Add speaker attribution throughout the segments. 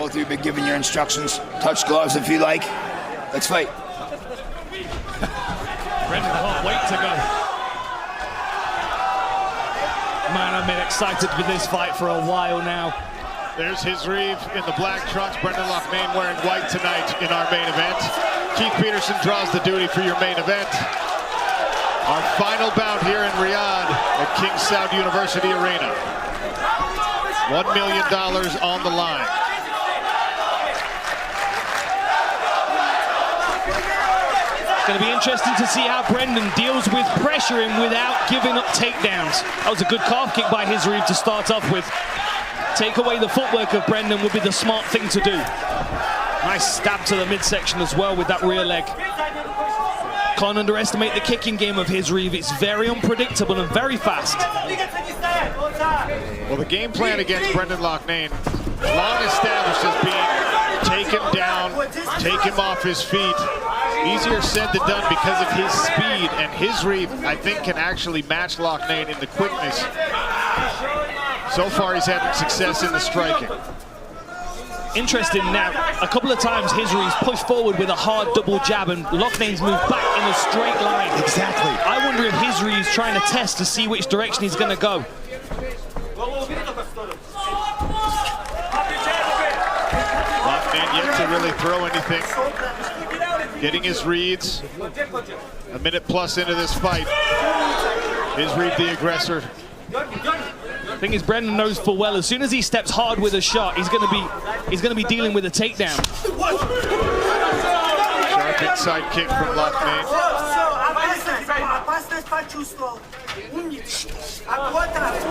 Speaker 1: Both of you been given your instructions. Touch gloves if you like. Let's fight.
Speaker 2: Brendan can't wait to go. Man, I've been excited for this fight for a while now.
Speaker 3: There's Khizriev in the black trunks. Brendan Loughnane wearing white tonight in our main event. Keith Peterson draws the duty for your main event. Our final bout here in Riyadh at King Saud University Arena. $1 million on the line.
Speaker 2: It's going to be interesting to see how Brendan deals with pressuring without giving up takedowns. That was a good calf kick by Khizriev to start off with. Take away the footwork of Brendan would be the smart thing to do. Nice stab to the midsection as well with that rear leg. Can't underestimate the kicking game of Khizriev. It's very unpredictable and very fast.
Speaker 3: Well, the game plan against Brendan Loughnane, long established as being take him down, take him off his feet. Easier said than done because of his speed, and Khizriev, I think, can actually match Loughnane in the quickness. So far, he's having success in the striking.
Speaker 2: Interesting now, a couple of times Khizriev's pushed forward with a hard double jab and Loughnane's moved back in a straight line.
Speaker 4: Exactly.
Speaker 2: I wonder if Khizriev's trying to test to see which direction he's going to go.
Speaker 3: Loughnane yet to really throw anything. Getting his reads. A minute plus into this fight. Khizriev the aggressor.
Speaker 2: The thing is, Brendan knows full well as soon as he steps hard with a shot, he's going to be dealing with a takedown.
Speaker 3: Sharp inside kick from Loughnane.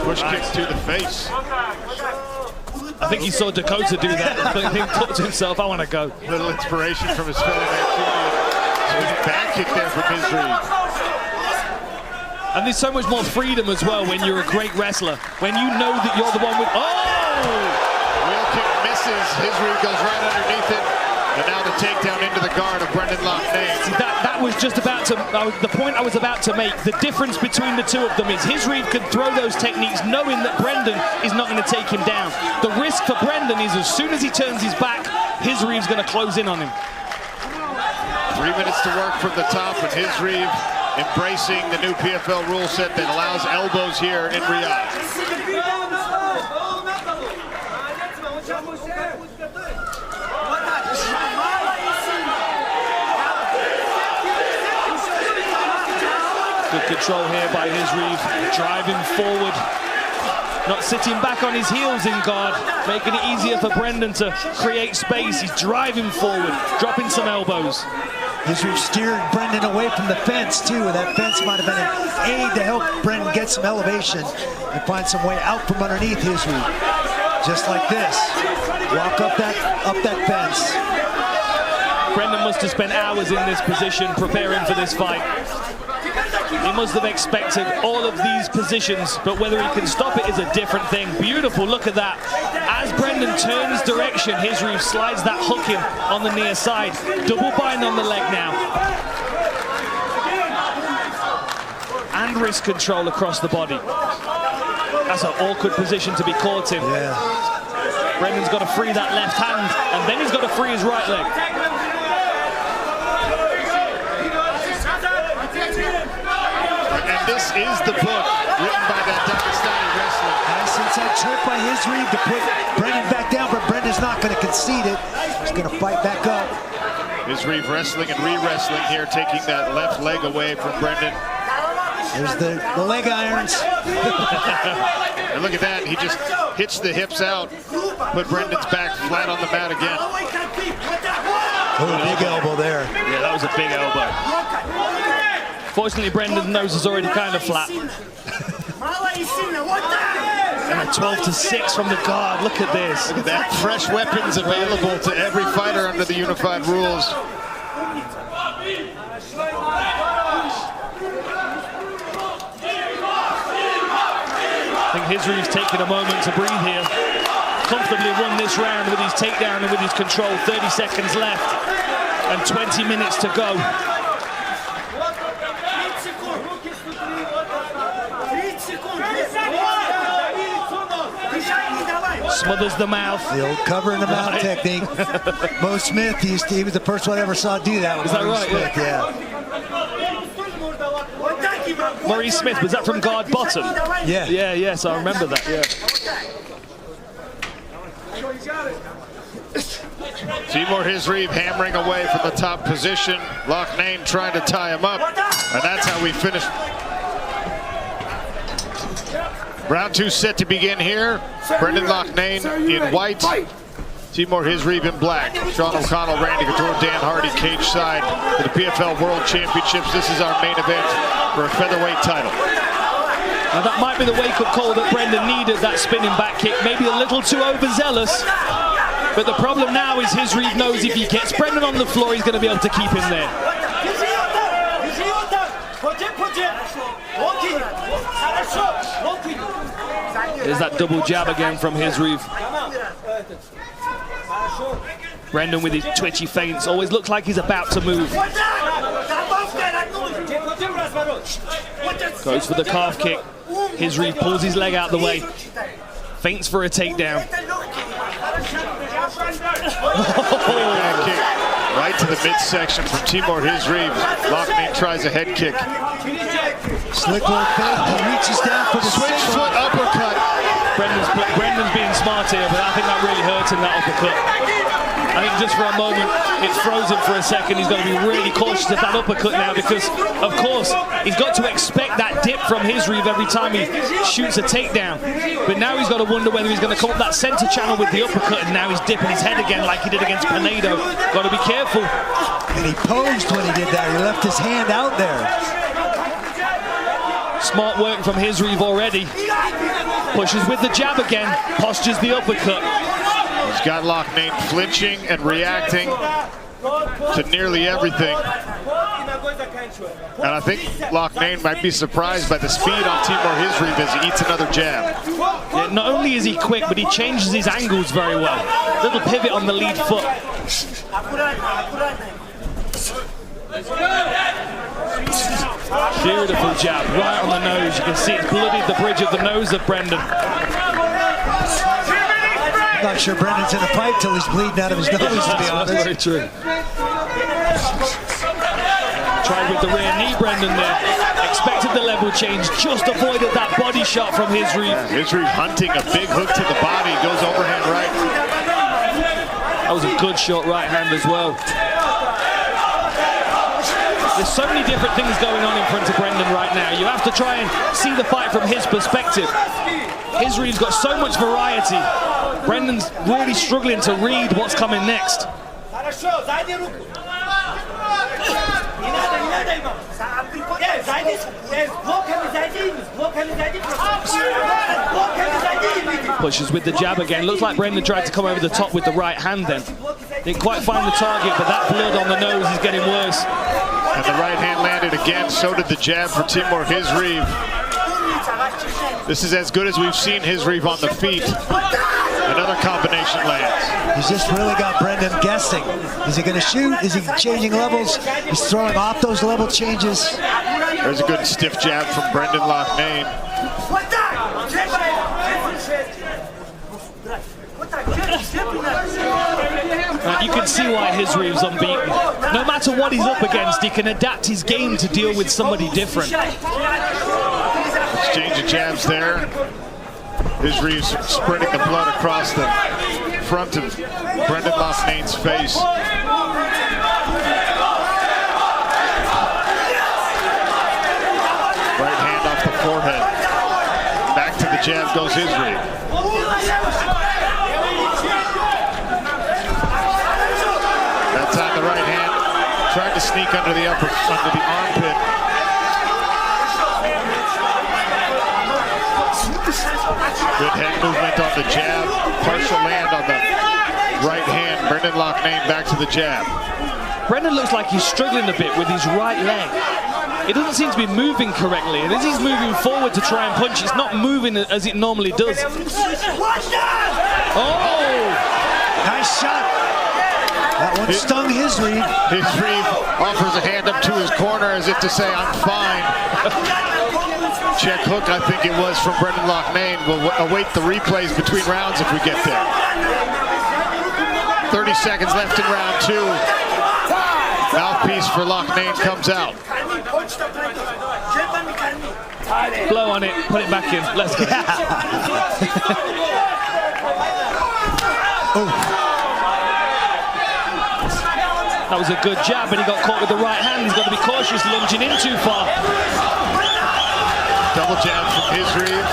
Speaker 3: Push kicks to the face.
Speaker 2: I think he saw Dakota do that. I think he thought to himself, I want to go.
Speaker 3: Little inspiration from his fellow Mancunian. Back kick there from Khizriev.
Speaker 2: And there's so much more freedom as well when you're a great wrestler. When you know that you're the one with... Oh!
Speaker 3: Wheel kick misses. Khizriev goes right underneath it. And now the takedown into the guard of Brendan Loughnane.
Speaker 2: See, that was just about to... the point I was about to make. The difference between the two of them is Khizriev could throw those techniques knowing that Brendan is not going to take him down. The risk for Brendan is as soon as he turns his back, Khizriev's going to close in on him.
Speaker 3: 3 minutes to work from the top, and Khizriev embracing the new PFL rule set that allows elbows here in Riyadh. Good control here by Khizriev, driving forward, not sitting back on his heels in guard, making it easier for Brendan to create space. He's driving forward, dropping some elbows.
Speaker 4: Khizriev steered Brendan away from the fence, too. That fence might have been an aid to help Brendan get some elevation and find some way out from underneath Khizriev. Just like this. Walk up that fence.
Speaker 2: Brendan must have spent hours in this position preparing for this fight. He must have expected all of these positions, but whether he can stop it is a different thing. Beautiful, look at that. As Brendan turns direction, Khizriev slides that hook in on the near side. Double bind on the leg now. And wrist control across the body. That's an awkward position to be caught in.
Speaker 4: Yeah.
Speaker 2: Brendan's got to free that left hand, and then he's got to free his right leg.
Speaker 3: And this is the book written by that Dagestani wrestler.
Speaker 4: Nice inside choke by Khizriev to put Brendan back down, but Brendan's not going to concede it. He's going to fight back up.
Speaker 3: Khizriev wrestling and re-wrestling here, taking that left leg away from Brendan.
Speaker 4: There's the leg irons.
Speaker 3: And look at that, he just hits the hips out, put Brendan's back flat on the mat again.
Speaker 4: Oh, big elbow there.
Speaker 2: Yeah, that was a big elbow. Fortunately, Brendan's nose is already kind of flat. And a 12-6 from the guard. Look at this.
Speaker 3: Look at that. Fresh weapons available to every fighter under the unified rules.
Speaker 2: I think Khizriev's taking a moment to breathe here. Comfortably won this round with his takedown and with his control. 30 seconds left and 20 minutes to go. Smothers the mouth.
Speaker 4: The old cover in the mouth technique. Mo Smith, he was the first one I ever saw do that.
Speaker 2: Is that right?
Speaker 4: Smith, yeah.
Speaker 2: Maurice Smith, was that from guard bottom?
Speaker 4: Yeah.
Speaker 2: Yeah, yes, I remember that, yeah.
Speaker 3: Timur Khizriev hammering away from the top position. Loughnane trying to tie him up. And that's how we finish. Round 2 set to begin here. Brendan Loughnane in white. Timur Khizriev in black. Sean O'Connell, Randy Couture, Dan Hardy, cage side for the PFL World Championships. This is our main event for a featherweight title.
Speaker 2: Now that might be the wake-up call that Brendan needed, that spinning back kick. Maybe a little too overzealous. But the problem now is Khizriev knows if he gets Brendan on the floor, he's going to be able to keep him there. There's that double jab again from Khizriev. Brendan with his twitchy feints always looks like he's about to move. Goes for the calf kick. Khizriev pulls his leg out the way. Feints for a takedown.
Speaker 3: Right to the midsection from Timur Khizriev. Loughnane tries a head kick.
Speaker 4: Slick little fake. He reaches down for the
Speaker 3: switch foot uppercut.
Speaker 2: Brendan's being smart here, but I think that really hurts him, that uppercut. I think just for a moment, it froze him for a second. He's got to be really cautious of that uppercut now because, of course, he's got to expect that dip from Khizriev every time he shoots a takedown. But now he's got to wonder whether he's going to come up that center channel with the uppercut, and now he's dipping his head again like he did against Pinedo. Got to be careful.
Speaker 4: And he posed when he did that. He left his hand out there.
Speaker 2: Smart work from Khizriev already. Pushes with the jab again. Postures the uppercut.
Speaker 3: He's got Loughnane flinching and reacting to nearly everything. And I think Loughnane might be surprised by the speed on Timur Khizriev as he eats another jab.
Speaker 2: Yeah, not only is he quick, but he changes his angles very well. Little pivot on the lead foot. Beautiful jab, right on the nose. You can see it's bloodied the bridge of the nose of Brendan.
Speaker 4: I'm not sure Brendan's in a fight till he's bleeding out of his nose, to be honest.
Speaker 2: That's very true. Tried with the rear knee, Brendan there. Expected the level change, just avoided that body shot from Khizriev.
Speaker 3: Khizriev hunting a big hook to the body, goes overhand right.
Speaker 2: That was a good shot right hand as well. There's so many different things going on in front of Brendan right now. You have to try and see the fight from his perspective. Khizriev's got so much variety. Brendan's really struggling to read what's coming next. Pushes with the jab again. Looks like Brendan tried to come over the top with the right hand then. Didn't quite find the target, but that blood on the nose is getting worse.
Speaker 3: And the right hand landed again, so did the jab for Timur Khizriev. This is as good as we've seen Khizriev on the feet. Another combination lands.
Speaker 4: He's just really got Brendan guessing. Is he going to shoot? Is he changing levels? He's throwing off those level changes.
Speaker 3: There's a good stiff jab from Brendan Loughnane.
Speaker 2: You can see why Khizriev's unbeaten. No matter what he's up against, he can adapt his game to deal with somebody different.
Speaker 3: Exchange of jabs there. Khizriev's spreading the blood across the front of Brendan Loughane's face. Right hand off the forehead. Back to the jab goes Khizriev. That time the right hand tried to sneak under the armpit. Good head movement on the jab. Partial land on the right hand. Brendan Loughnane back to the jab.
Speaker 2: Brendan looks like he's struggling a bit with his right leg. It doesn't seem to be moving correctly, and as he's moving forward to try and punch, it's not moving as it normally does. Oh!
Speaker 4: Nice shot. That one stung Khizriev.
Speaker 3: Khizriev offers a hand up to his corner as if to say, I'm fine. Check hook, I think it was, from Brendan Loughnane. We'll await the replays between rounds if we get there. 30 seconds left in round 2. Mouthpiece for Loughnane comes out.
Speaker 2: Blow on it, put it back in. Let's go. That was a good jab, but he got caught with the right hand. He's got to be cautious, lunging in too far.
Speaker 3: Double jab from Khizriev.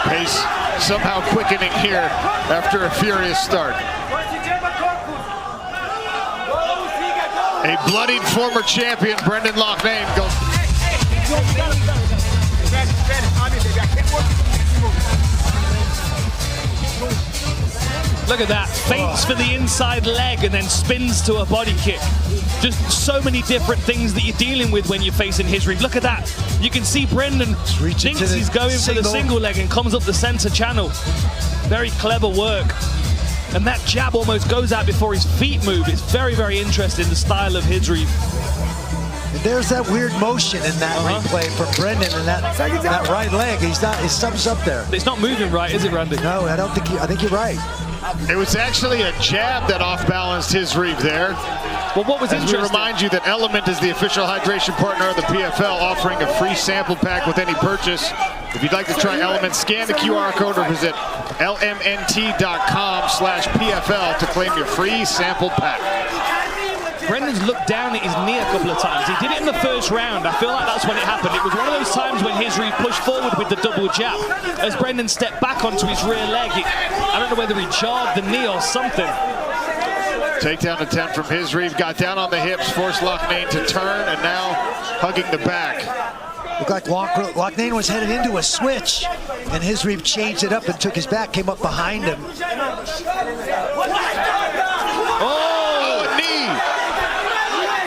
Speaker 3: Pace somehow quickening here after a furious start. A bloodied former champion, Brendan Loughnane, goes.
Speaker 2: Look at that, feints for the inside leg and then spins to a body kick. Just so many different things that you're dealing with when you're facing Khizriev. Look at that. You can see Brendan thinks he's going for the single leg and comes up the center channel. Very clever work. And that jab almost goes out before his feet move. It's very, very interesting, the style of Khizriev.
Speaker 4: And there's that weird motion in that replay from Brendan, and that right leg. His thumb's up there.
Speaker 2: It's not moving right, is it, Randy?
Speaker 4: No, I don't think. I think you're right.
Speaker 3: It was actually a jab that off-balanced Khizriev there.
Speaker 2: Well, what was interesting?
Speaker 3: We remind you that Element is the official hydration partner of the PFL, offering a free sample pack with any purchase. If you'd like to try Element, scan the QR code or visit lmnt.com/PFL to claim your free sample pack.
Speaker 2: Brendan's looked down at his knee a couple of times. He did it in the first round. I feel like that's when it happened. It was one of those times when Khizriev pushed forward with the double jab. As Brendan stepped back onto his rear leg, I don't know whether he jarred the knee or something.
Speaker 3: Takedown attempt from Khizriev, got down on the hips, forced Loughnane to turn, and now hugging the back.
Speaker 4: Looked like Loughnane was headed into a switch, and Khizriev changed it up and took his back, came up behind him.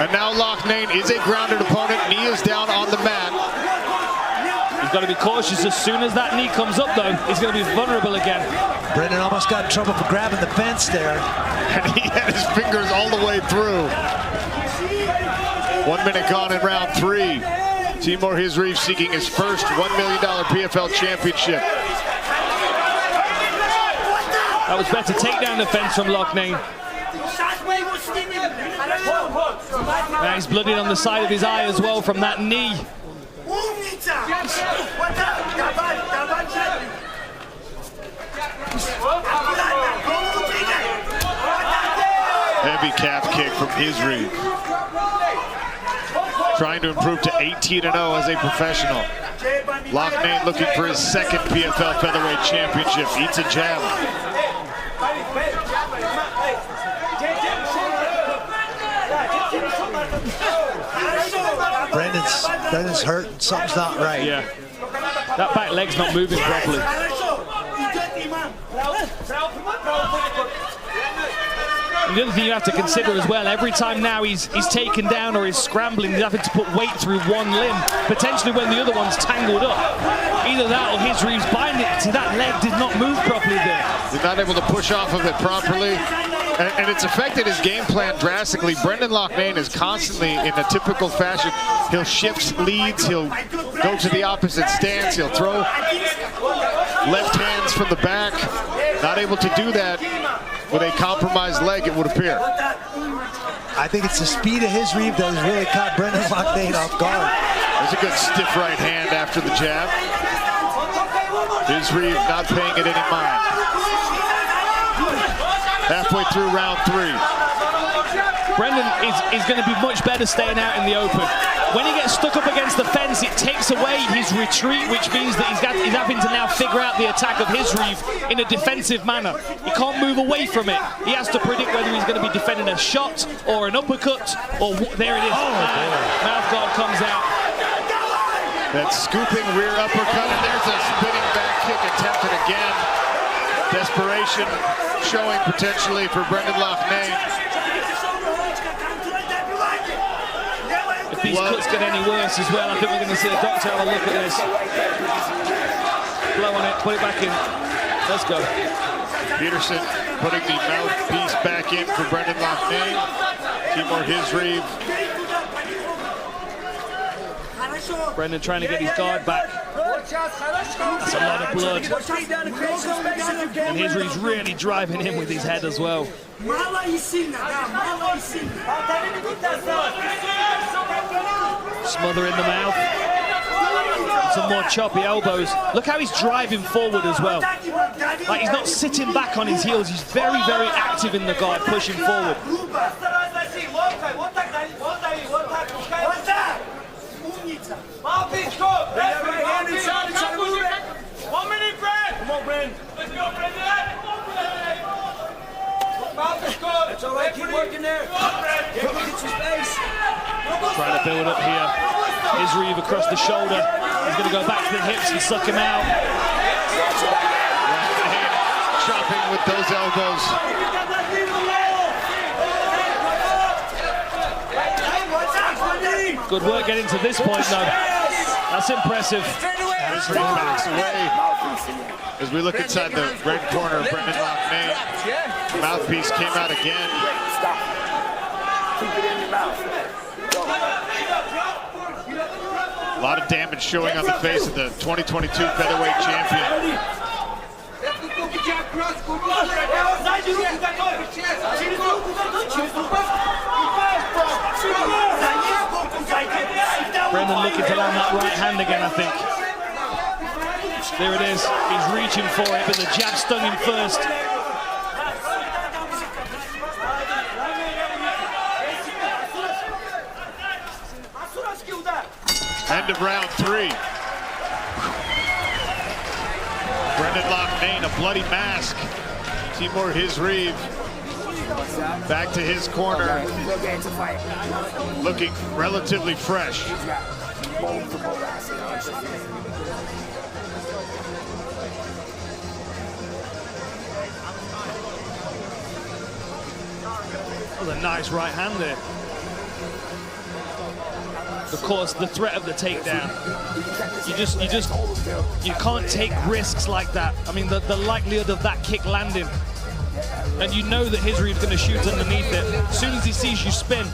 Speaker 3: And now Loughnane is a grounded opponent. Knee is down on the mat.
Speaker 2: He's got to be cautious. As soon as that knee comes up, though, he's going to be vulnerable again.
Speaker 4: Brendan almost got in trouble for grabbing the fence there.
Speaker 3: And he had his fingers all the way through. 1 minute gone in round 3. Timur Khizriev seeking his first $1 million PFL championship.
Speaker 2: That was better takedown defense from Loughnane. Now he's bloodied on the side of his eye as well from that knee.
Speaker 3: Heavy calf kick from Khizriev. Trying to improve to 18-0 as a professional. Loughnane looking for his second PFL featherweight championship. Eats a jab.
Speaker 4: Brendan's hurt. Something's not right.
Speaker 2: Yeah. That back leg's not moving properly. And the other thing you have to consider as well, every time now he's taken down or he's scrambling, he's having to put weight through one limb, potentially when the other one's tangled up. Either that or Khizriev's binding it to that leg did not move properly there.
Speaker 3: He's not able to push off of it properly. And it's affected his game plan drastically. Brendan Loughnane is constantly in a typical fashion. He'll shift leads, he'll go to the opposite stance, he'll throw left hands from the back. Not able to do that with a compromised leg, it would appear.
Speaker 4: I think it's the speed of Khizriev that has really caught Brendan Loughnane off guard.
Speaker 3: There's a good stiff right hand after the jab. Khizriev not paying it any mind. Halfway through round 3.
Speaker 2: Brendan is going to be much better staying out in the open. When he gets stuck up against the fence, it takes away his retreat, which means that he's having to now figure out the attack of Khizriev in a defensive manner. He can't move away from it. He has to predict whether he's going to be defending a shot or an uppercut, or there it is. Mouth guard comes out.
Speaker 3: That scooping rear uppercut, and there's a spinning back kick attempted again. Desperation showing potentially for Brendan Loughnane.
Speaker 2: If these cuts get any worse as well, I think we're going to see a doctor have a look at this. Blow on it, put it back in. Let's go.
Speaker 3: Peterson putting the mouthpiece back in for Brendan Loughnane. Timur Khizriev
Speaker 2: Brendan trying to get his guard back. That's a lot of blood. And Hizriev's really driving in with his head as well. Smother in the mouth. Some more choppy elbows. Look how he's driving forward as well. Like, he's not sitting back on his heels. He's very, very active in the guard, pushing forward.
Speaker 5: It's all right, keep working there. Get your space.
Speaker 2: Trying to build up here. Khizriev across the shoulder. He's going to go back to the hips and suck him out.
Speaker 3: Chopping with those elbows.
Speaker 2: Good work getting to this point, though. That's impressive.
Speaker 3: Hizriev backs away. As we look inside the red corner of Brendan Loughnane, mouthpiece came out again.
Speaker 1: Keep it in your mouth.
Speaker 3: A lot of damage showing on the face of the 2022 featherweight champion.
Speaker 2: Brendan looking to land that right hand again, I think. There it is. He's reaching for it, but the jab stung him first.
Speaker 3: End of round 3. Brendan Loughnane, a bloody mask. Timur Khizriev back to his corner, looking relatively fresh.
Speaker 2: That was a nice right hand there. Of course, the threat of the takedown. You can't take risks like that. I mean, the likelihood of that kick landing, and you know that Khizriev's going to shoot underneath it. As soon as he sees you spin,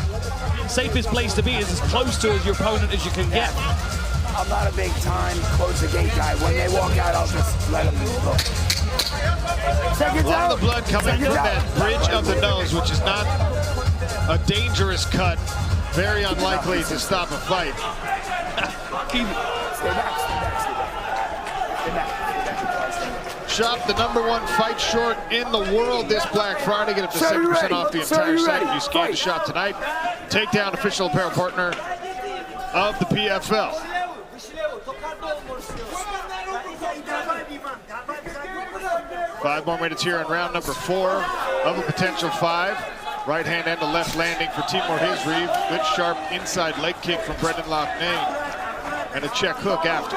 Speaker 2: safest place to be is as close to your opponent as you can get.
Speaker 1: I'm not a big time close the gate guy. When they walk out, I'll just let them go.
Speaker 3: A lot of the blood coming from that bridge of the nose, which is not a dangerous cut. Very unlikely to stop a fight. Shop the #1 fight short in the world this Black Friday. Get up to 70% off the entire site if you scan the shop tonight. Takedown, official apparel partner of the PFL. 5 more minutes here in round number 4 of a potential 5. Right hand and a left landing for Timur Khizriev. Good sharp inside leg kick from Brendan Loughnane. And a check hook after.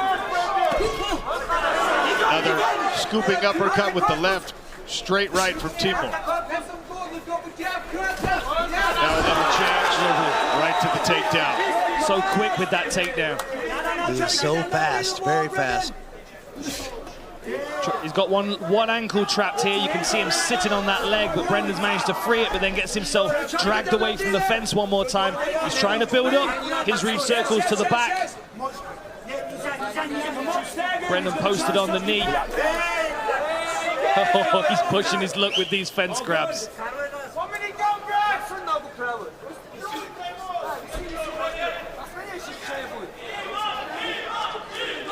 Speaker 3: Another scooping uppercut with the left. Straight right from Timur. Now another change. Right to the takedown.
Speaker 2: So quick with that takedown.
Speaker 4: He's so fast, very fast.
Speaker 2: He's got one ankle trapped here. You can see him sitting on that leg, but Brendan's managed to free it, but then gets himself dragged away from the fence one more time. He's trying to build up. Khizriev circles to the back. Brendan posted on the knee. Oh, he's pushing his luck with these fence grabs.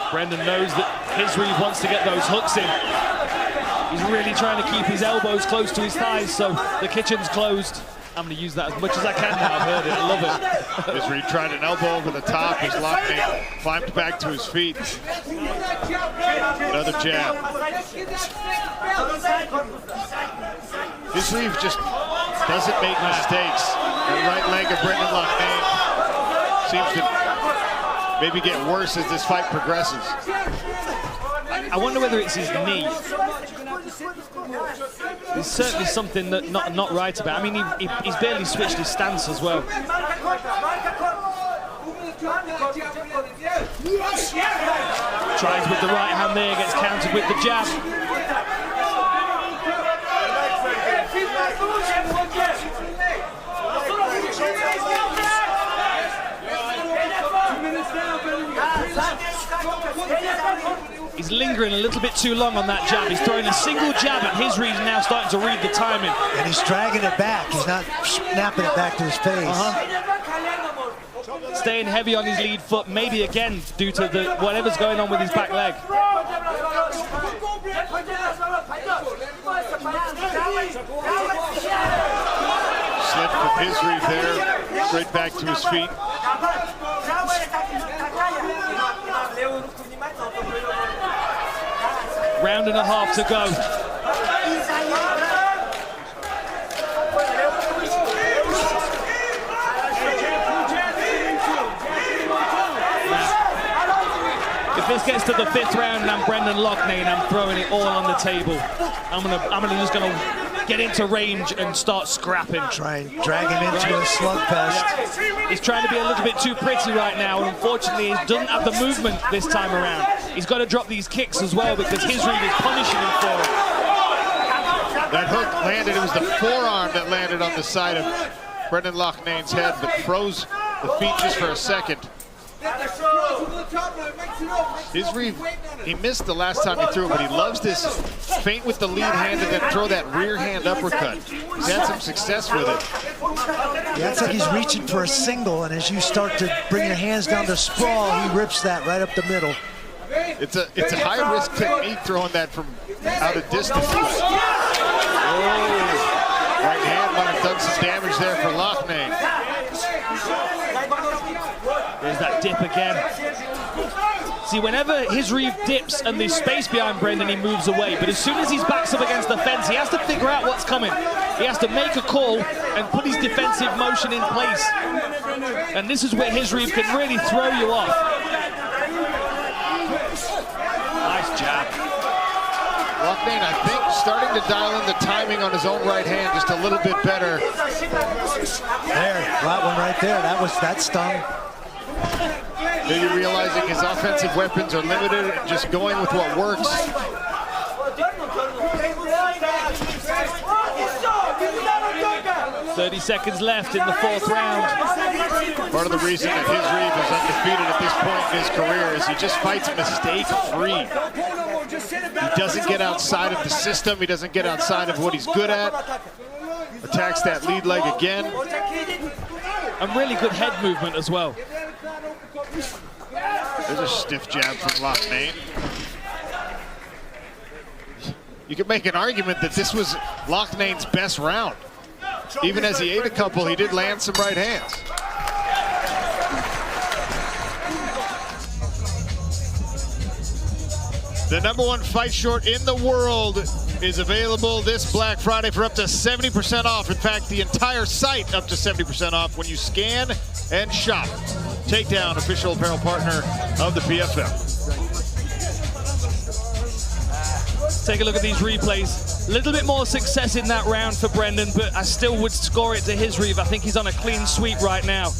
Speaker 2: Brendan knows that Khizriev wants to get those hooks in. He's really trying to keep his elbows close to his thighs, so the kitchen's closed. I'm going to use that as much as I can now. I've heard it. I love it.
Speaker 3: Khizriev tried an elbow over the top as Loughnane climbed back to his feet. Another jab. Khizriev just doesn't make mistakes. The right leg of Brendan Loughnane seems to maybe get worse as this fight progresses.
Speaker 2: I wonder whether it's his knee. There's certainly something that not right about. I mean, he's barely switched his stance as well. Tries with the right hand there, gets countered with the jab. He's lingering a little bit too long on that jab. He's throwing a single jab, and Hizriev's now starting to read the timing.
Speaker 4: And he's dragging it back. He's not snapping it back to his face.
Speaker 2: Staying heavy on his lead foot, maybe again due to whatever's going on with his back leg.
Speaker 3: Slip from Khizriev there, straight back to his feet.
Speaker 2: Round and a half to go. If this gets to the 5th round and I'm Brendan Loughnane, I'm throwing it all on the table. I'm just gonna get into range and start scrapping.
Speaker 4: Try and drag him into a slugfest.
Speaker 2: He's trying to be a little bit too pretty right now, and unfortunately he doesn't have the movement this time around. He's got to drop these kicks as well because Hizriev is punishing him for it.
Speaker 3: That hook landed, it was the forearm that landed on the side of Brendan Loughnane's head, but froze the feet just for a second. Khizriev, he missed the last time he threw it, but he loves this feint with the lead hand and then throw that rear hand uppercut. He's had some success with it.
Speaker 4: Yeah, it's like he's reaching for a single, and as you start to bring your hands down to sprawl, he rips that right up the middle.
Speaker 3: It's a high-risk technique throwing that from out of distance. Right hand might have done some damage there for Loughnane.
Speaker 2: There's that dip again. See, whenever Hizriev dips and there's space behind Brendan, he moves away. But as soon as he's backs up against the fence, he has to figure out what's coming. He has to make a call and put his defensive motion in place. And this is where Hizriev can really throw you off. Nice jab.
Speaker 3: Loughnane, I think, starting to dial in the timing on his own right hand just a little bit better.
Speaker 4: There, that one right there. That stung.
Speaker 3: Maybe realizing his offensive weapons are limited and just going with what works.
Speaker 2: 30 seconds left in the 4th round.
Speaker 3: Part of the reason that Hizriev is undefeated at this point in his career is he just fights mistake-free. He doesn't get outside of the system. He doesn't get outside of what he's good at. Attacks that lead leg again.
Speaker 2: And really good head movement as well.
Speaker 3: There's a stiff jab from Loughnane. You could make an argument that this was Loughnane's best round. Even as he ate a couple, he did land some right hands. The #1 fight short in the world is available this Black Friday for up to 70% off. In fact, the entire site up to 70% off when you scan and shop. Takedown, official apparel partner of the PFL.
Speaker 2: Take a look at these replays. A little bit more success in that round for Brendan, but I still would score it to Hizriev. I think he's on a clean sweep right now.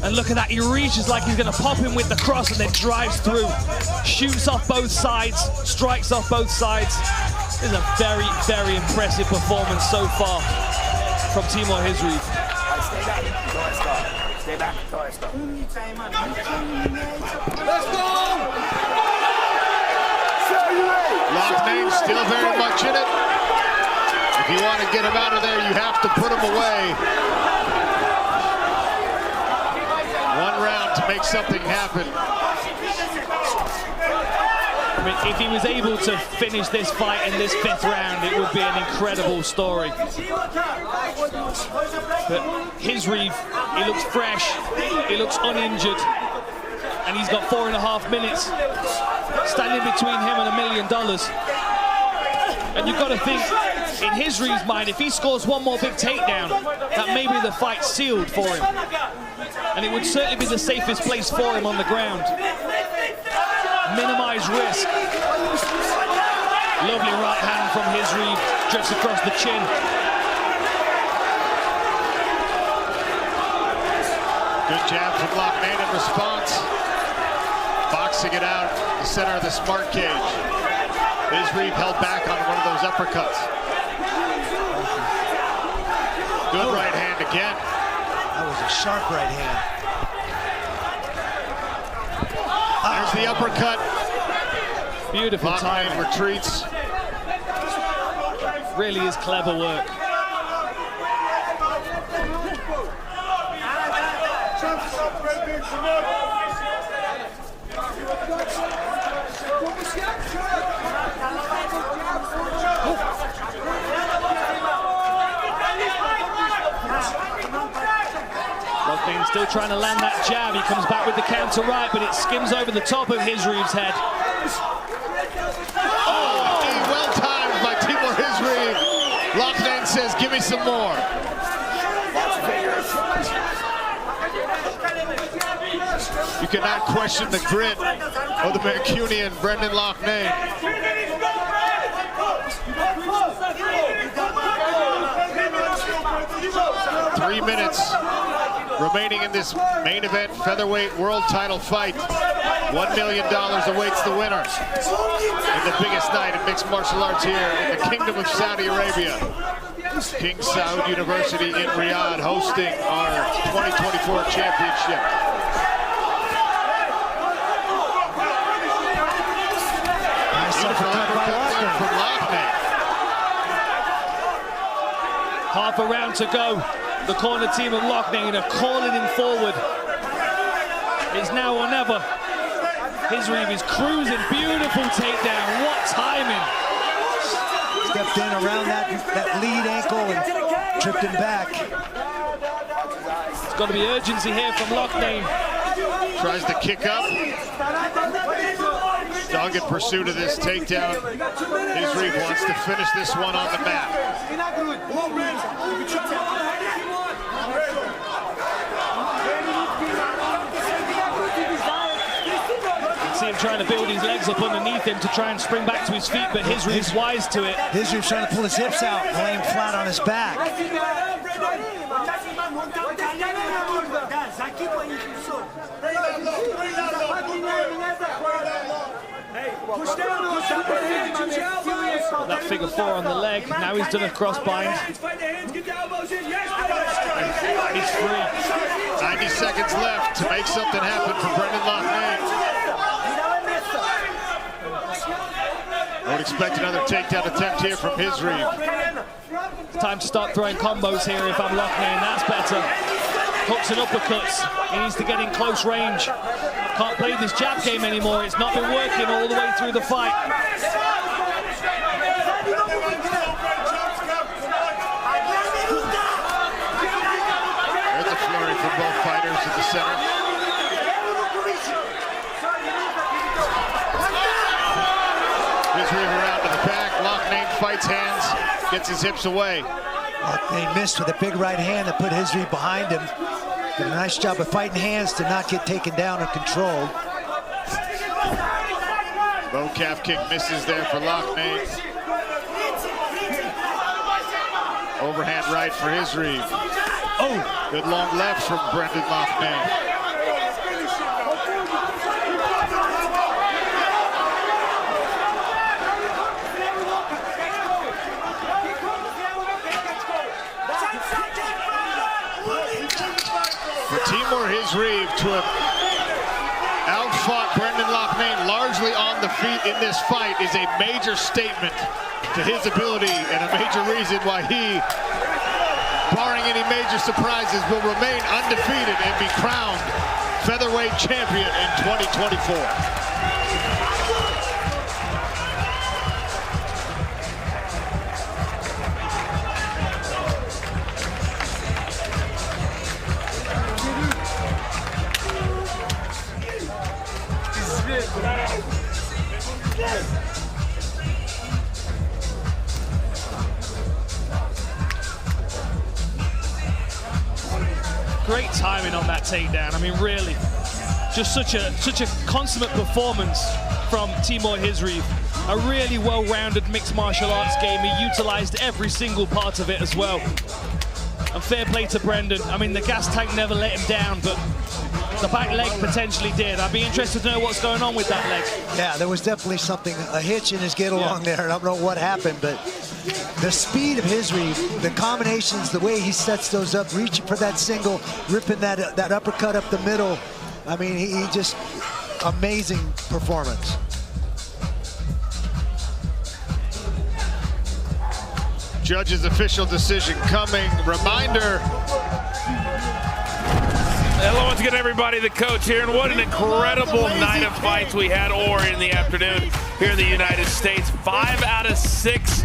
Speaker 2: And look at that, he reaches like he's gonna pop him with the cross and then drives through. Shoots off both sides, strikes off both sides. This is a very, very impressive performance so far from Timur Khizriev.
Speaker 1: Stay back. Let's go.
Speaker 3: Loughnane still very much in it. If you want to get him out of there, you have to put him away. One round to make something happen.
Speaker 2: I mean, if he was able to finish this fight in this 5th round, it would be an incredible story. But Hizriev, he looks fresh, he looks uninjured, and he's got 4.5 minutes standing between him and $1 million. And you've got to think, in Hizriev's mind, if he scores one more big takedown, that may be the fight sealed for him. And it would certainly be the safest place for him on the ground. Minimize risk. Lovely right hand from Hizriev, just across the chin.
Speaker 3: Good jab from Loughnane in response. Boxing it out, the center of the smart cage. Khizriev held back on one of those uppercuts. Good right hand again.
Speaker 4: That was a sharp right hand.
Speaker 3: There's the uppercut.
Speaker 2: Beautiful time.
Speaker 3: Retreats.
Speaker 2: Really is clever work. Loughnane still trying to land that jab. He comes back with the counter right, but it skims over the top of Khizriev's head.
Speaker 3: Oh, well timed by Timur Khizriev. Loughnane says, give me some more. You cannot question the grit of the Mancunian Brendan Loughnane. 3 minutes remaining in this main event featherweight world title fight. $1 million awaits the winner in the biggest night in mixed martial arts here in the Kingdom of Saudi Arabia. King Saud University in Riyadh hosting our 2024 championship. From Loughnane.
Speaker 2: Half a round to go. The corner team of Loughnane are calling him forward. It's now or never. Khizriev is cruising. Beautiful takedown. What timing.
Speaker 4: Stepped in around that lead ankle and tripped him back.
Speaker 2: There's got to be urgency here from Loughnane.
Speaker 3: Tries to kick up. Dogged in pursuit of this takedown. Khizriev wants to finish this one on the mat.
Speaker 2: See him trying to build his legs up underneath him to try and spring back to his feet, but Khizriev's wise to it.
Speaker 4: Khizriev's trying to pull his hips out and lay him flat on his back.
Speaker 2: That figure four on the leg. Now he's done a cross bind. He's free.
Speaker 3: 90 seconds left to make something happen for Brendan Loughnane. I would expect another takedown attempt here from Khizriev.
Speaker 2: Time to start throwing combos here if I'm Loughnane. That's better. Hooks and uppercuts. He needs to get in close range. Can't play this jab game anymore. It's not been working all the way through the fight.
Speaker 3: There's a flurry from both fighters in the center. Khizriev around to the back. Loughnane fights hands, gets his hips away.
Speaker 4: Loughnane missed with a big right hand that put Khizriev behind him. Did a nice job of fighting hands to not get taken down or controlled.
Speaker 3: Low calf kick misses there for Loughnane. Overhand right for Khizriev. Oh, good long left from Brendan Loughnane. For Timur Khizriev to have outfought Brendan Loughnane largely on the feet in this fight is a major statement to his ability and a major reason why he, barring any major surprises, will remain undefeated and be crowned featherweight champion in 2024.
Speaker 2: Great timing on that takedown. I mean, really, just such a consummate performance from Timur Khizriev. A really well-rounded mixed martial arts game. He utilized every single part of it as well. And fair play to Brendan. I mean, the gas tank never let him down, but the back leg potentially did. I'd be interested to know what's going on with that leg.
Speaker 4: Yeah, there was definitely something, a hitch in his get along there. I don't know what happened, but the speed of Khizriev, the combinations, the way he sets those up, reaching for that single, ripping that uppercut up the middle. I mean, he just, amazing performance.
Speaker 3: Judge's official decision coming. Reminder.
Speaker 6: Hello once again, everybody. The coach here, and what an incredible night of fights we had in the afternoon here in the United States. 5 out of 6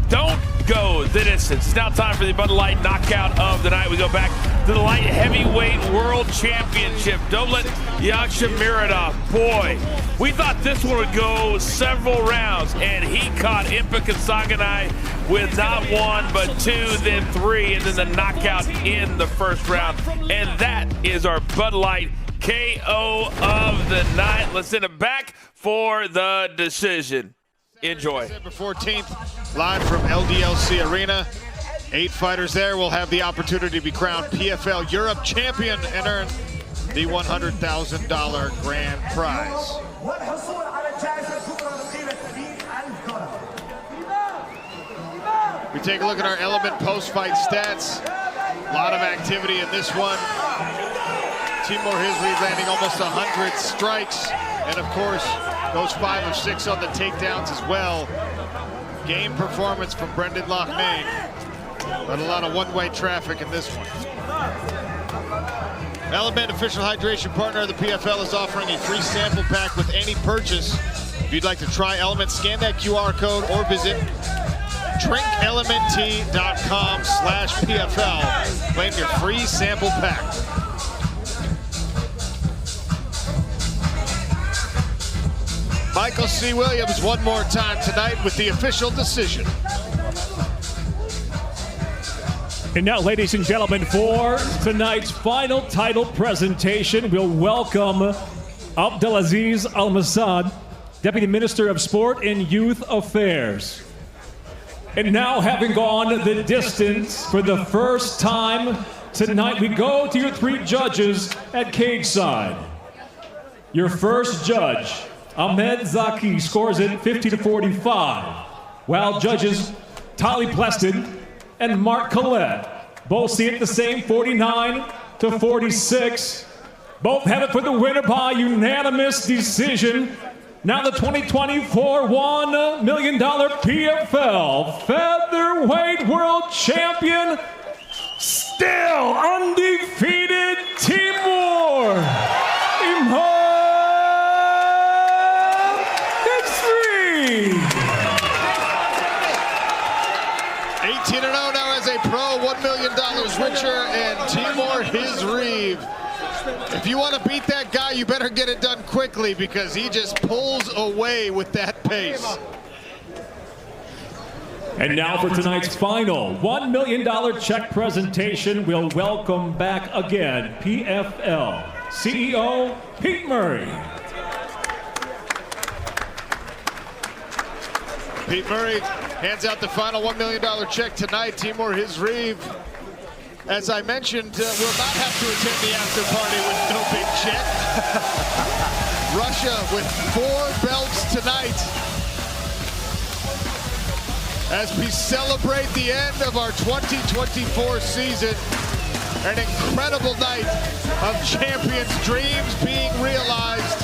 Speaker 6: don't go the distance. It's now time for the Bud Light knockout of the night. We go back to the light heavyweight world championship. Doublet Yakshimuradov. Boy, we thought this one would go several rounds, and he caught Impa Kasanganay with not 1 but 2, then 3, and then the knockout in the first round. And that is our Bud Light KO of the night. Let's send it back for the decision. Enjoy.
Speaker 3: December 14th, live from LDLC Arena. 8 fighters there will have the opportunity to be crowned PFL Europe champion and earn the $100,000 grand prize. We take a look at our Element post-fight stats. A lot of activity in this one. Timur Khizriev landing almost 100 strikes, and of course, goes 5 of 6 on the takedowns as well. Game performance from Brendan Loughnane, but a lot of one-way traffic in this one. Element, official hydration partner of the PFL, is offering a free sample pack with any purchase. If you'd like to try Element, scan that QR code or visit drinkelementtea.com/PFL. Claim your free sample pack. Michael C. Williams one more time tonight with the official decision.
Speaker 7: And now, ladies and gentlemen, for tonight's final title presentation, we'll welcome Abdelaziz Al-Massad, Deputy Minister of Sport and Youth Affairs. And now, having gone the distance for the first time tonight, we go to your 3 judges at cage side. Your first judge, Ahmed Zaki, scores it 50-45, while judges Tali Pleston and Mark Collette both see it the same, 49-46. Both have it for the winner by unanimous decision. Now the 2024 $1 million PFL Featherweight World Champion, still undefeated Timur Khizriev.
Speaker 3: 18-0 now as a pro, $1 million richer, and Timur Khizriev. If you want to beat that guy, you better get it done quickly, because he just pulls away with that pace.
Speaker 7: And now for tonight's final $1 million check presentation, we'll welcome back again PFL CEO Pete Murray.
Speaker 3: Pete Murray hands out the final $1 million check tonight. Timur Khizriev, as I mentioned, will not have to attend the after party with no big check. Russia with 4 belts tonight as we celebrate the end of our 2024 season. An incredible night of champions' dreams being realized.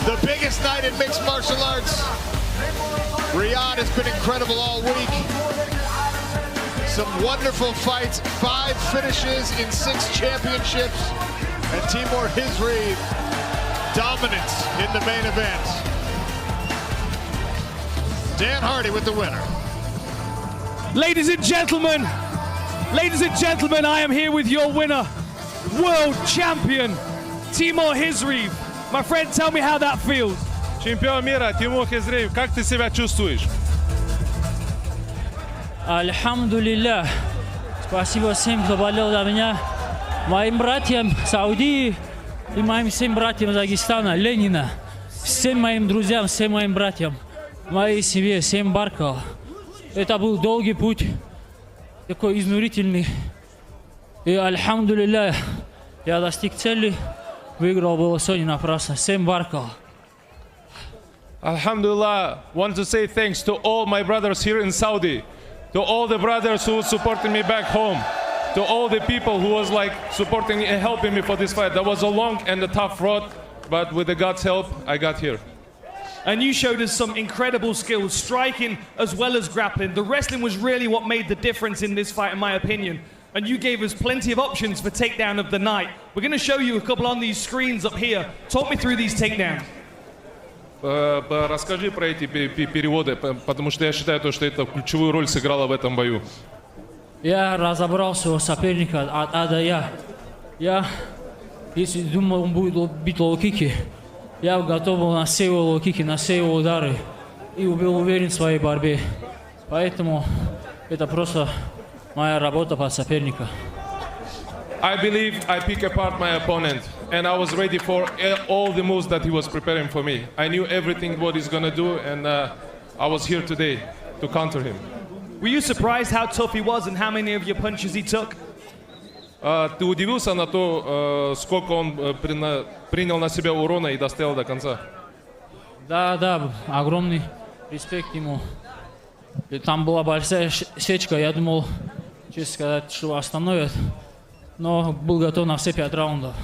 Speaker 3: The biggest night in mixed martial arts. Riyadh has been incredible all week. Some wonderful fights, 5 finishes in 6 championships, and Timur Khizriev dominance in the main event. Dan Hardy with the winner.
Speaker 2: Ladies and gentlemen, I am here with your winner, world champion, Timur Khizriev. My friend, tell me how that feels.
Speaker 8: Чемпион мира Тимур Хизриев, как ты себя чувствуешь?
Speaker 9: Альхамдулилля. Спасибо всем, кто болел за меня. Моим братьям Саудии и моим всем братьям Дагестана, Ленина. Всем моим друзьям, всем моим братьям, моей семье, всем Баркова. Это был долгий путь, такой изнурительный. И альхамдулилля, я достиг цели. Выиграл было сегодня напрасно. Всем Баркова.
Speaker 8: Alhamdulillah, want to say thanks to all my brothers here in Saudi, to all the brothers who supported me back home, to all the people who was like supporting me and helping me for this fight. That was a long and a tough road, but with the God's help, I got here.
Speaker 2: and you showed us some incredible skills, striking as well as grappling. The wrestling was really what made the difference in this fight, in my opinion. And you gave us plenty of options for takedown of the night. We're going to show you a couple on these screens up here. Talk me through these takedowns.
Speaker 8: Расскажи про эти переводы, потому что я считаю, что это ключевую роль сыграло в этом бою.
Speaker 9: Я разобрал своего соперника от А до Я. Я, если думал, он будет бить лоу-кики, я готов был на все его лоу-кики, на все его удары. И был уверен в своей борьбе. Поэтому это просто моя работа под соперника.
Speaker 8: I believe I pick apart my opponent, and I was ready for all the moves that he was preparing for me. I knew everything what he's gonna do, and I was here today to counter him.
Speaker 2: Were you surprised how tough he was and how many of your punches he took?
Speaker 8: Ты удивился на то, сколько он принял на себя урона и достоял до конца?
Speaker 9: Да, огромный респект ему. И там была большая сечка, я думал, честно сказать, что остановят. Но был готов на все 5 раундов.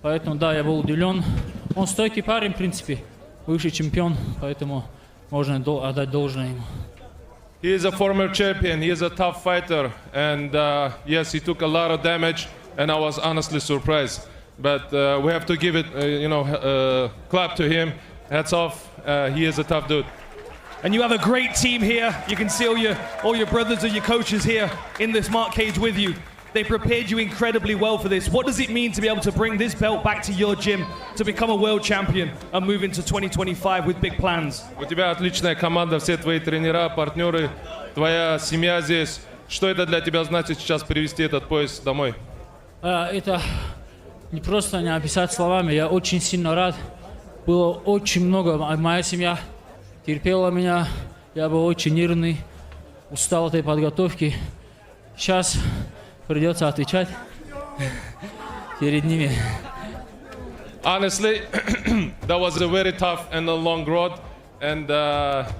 Speaker 9: Поэтому, да, я был удивлен. Он стойкий парень, в принципе, бывший чемпион, поэтому можно отдать должное ему.
Speaker 8: He is a former champion, he is a tough fighter, and yes, he took a lot of damage, and I was honestly surprised. But we have to give it, clap to him, hats off, he is a tough dude.
Speaker 2: And you have a great team here. You can see all your brothers and your coaches here in this smart cage with you. They prepared you incredibly well for this. What does it mean to be able to bring this belt back to your gym, to become a world champion and move into 2025 with big plans?
Speaker 8: У тебя отличная команда, все твои тренера, партнеры, твоя семья здесь. Что это для тебя значит сейчас привезти этот пояс домой?
Speaker 9: Это не просто не описать словами. Я очень сильно рад. Было очень много. Моя семья терпела меня. Я был очень нервный, устал от этой подготовки. Сейчас придется отвечать перед ними.
Speaker 8: Honestly, that was a very tough and a long road, and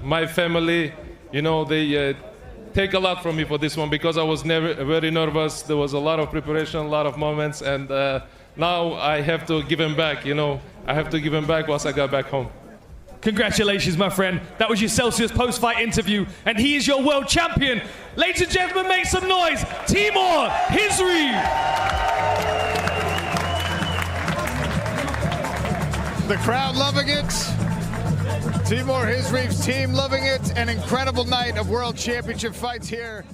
Speaker 8: my family, they take a lot from me for this one because I was very nervous. There was a lot of preparation, a lot of moments, and now I have to give him back. I have to give him back once I got back home.
Speaker 2: Congratulations, my friend. That was your Celsius post-fight interview, and he is your world champion. Ladies and gentlemen, make some noise. Timur Khizriev.
Speaker 3: The crowd loving it. Timur Khizriev's team loving it. An incredible night of World Championship fights here.